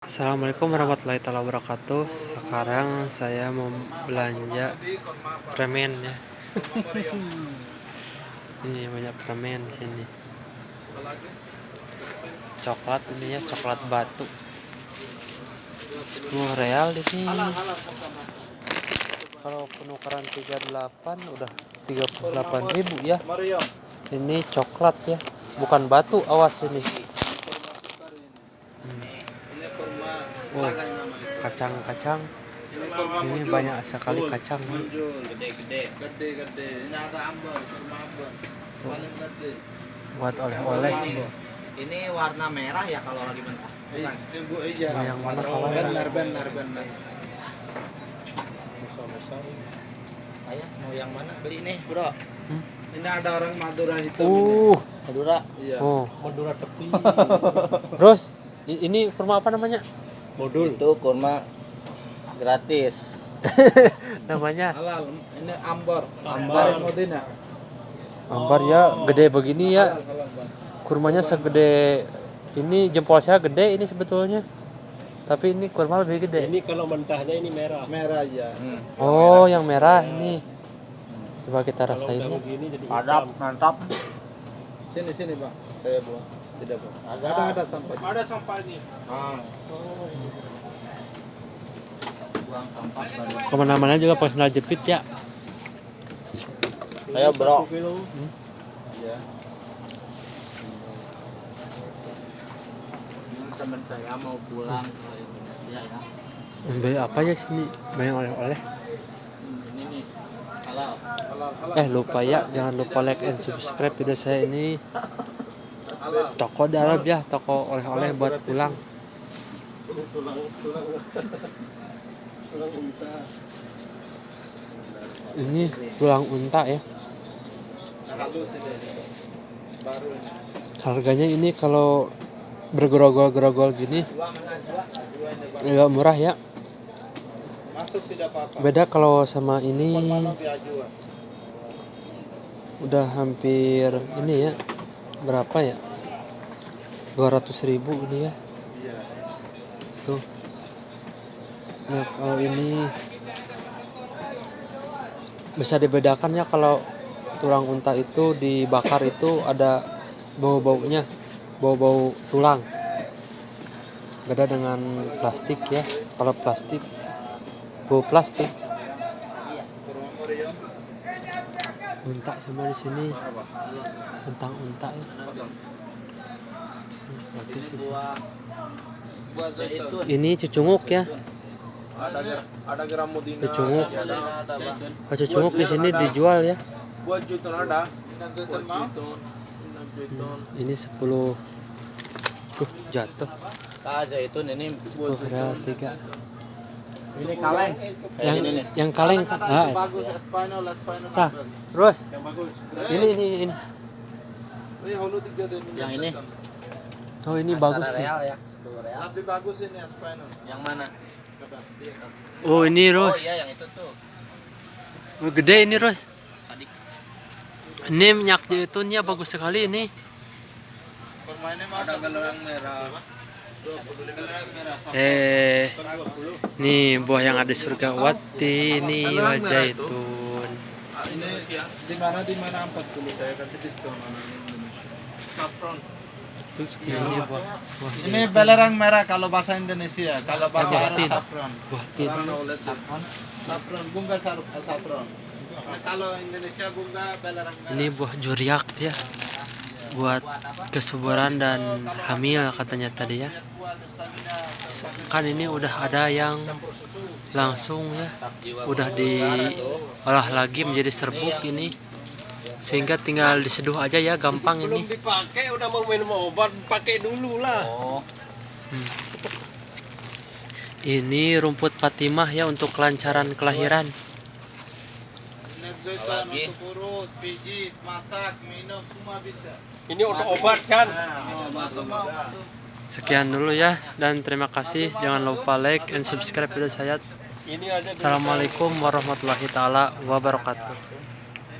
Assalamualaikum warahmatullahi wabarakatuh. Sekarang saya mau belanja permen ya. Ini banyak permen di sini. Coklat ini ya, coklat batu. 10 real ini. Kalau penukaran 38 udah 38.000 ya. Ini coklat ya, bukan batu, awas ini. Oh, kacang-kacang. Ini banyak sekali kacang. Gede. Ini ada amber, kurma amber. Paling gede. Buat oleh-oleh. Ini warna merah ya kalau lagi mentah. Bukan. Ibu iya. Mau yang mana kawan? Benar. Ayah mau yang mana? Beli nih, Bro. Ini ada orang Madura hitam ini. Madura? Iya. Oh. Madura tepi. Terus ini kurma apa namanya? Modul. Itu kurma gratis. Namanya Halal. Ini amber. Ambar. Modena. ambar ya, gede begini ya. Halal, Bang. Kurmanya segede ini, jempol saya gede ini sebetulnya. Tapi ini kurma lebih gede. Ini kalau mentahnya ini merah. Merah ya. Oh, yang merah ini. Coba kita Kalau rasain udah ya. begini jadi Padap, hitam. mantap. Sini, Bang. Saya buang. Tidak, Bang. Ada sampah. Ada sampahnya. Buang sampah baru. Kemana-mana juga pakai sandal jepit ya. Ayo, Bro. 1 kilo. Iya. Teman saya mau pulang ke Indonesia ya. Beli apa ya sini? Banyak oleh-oleh. Ini nih. Halal. Lupa ya, jangan lupa like and subscribe video saya ini. Halal. Toko dalam ya, toko oleh-oleh buat pulang. Tulang unta. Ini tulang unta ya. Halus ini. Baru ini. Harganya ini kalau bergerogol-gerogol gini agak murah ya. Masuk tidak apa-apa. Beda kalau sama ini Mana biajua. udah hampir ini ya. Berapa ya? 200.000 ini ya. Iya. Tuh. Nah, kalau ini bisa dibedakan ya, kalau tulang unta itu dibakar itu ada bau-baunya, bau-bau tulang. Beda dengan plastik ya. Kalau plastik bau plastik. Kurma meriam. Unta sama di sini tentang unta ya. Bagus sih. Buah zaitun. Ini cucunguk ya. Ada gram modina. Cucunguk. Ada, Bang. Kalau cucunguk di sini dijual ya. Buat juton ada. Ini zaitun mau? Ini 10. Jatuh. Zaitun ini 10 real 3. ini kaleng. Yang kaleng Itu bagus Espanyol. Tah, terus Yang bagus. ini. Hulu 3 deh. Yang ini? Oh, ini bagus nih. ya. 10 real. Lebih bagus ini Espanyol. Yang mana? Oh, ini Ros. iya yang itu tuh. Oh, gede ini Ros. Ini minyak zaitunnya bagus sekali ini. Permainnya ada gelang merah. 25 Nih buah yang ada surga wati, ini buah zaitun. Ini di mana 40 saya kasih diskon. Saffron. Ini buah Ini belerang merah kalau bahasa Indonesia, kalau bahasa Buah Arab tin. saffron. buah tin. Saffron, bunga saffron. Nah, kalau Indonesia bunga belerang merah. Ini buah juriak ya. Buat kesuburan dan hamil katanya tadi ya. Kan ini udah ada yang langsung ya. Udah diolah lagi menjadi serbuk ini. Sehingga tinggal diseduh aja ya, gampang ini. Belum dipakai udah mau minum obat, pakai dulu lah. Ini rumput Fatimah ya, untuk kelancaran kelahiran. Zaitan untuk urut, pijit, masak, minum semua bisa. Ini untuk obat kan? Atau mau Sekian dulu ya, dan terima kasih. Jangan lupa like and subscribe video saya. Ini aja. Assalamualaikum warahmatullahi taala wabarakatuh.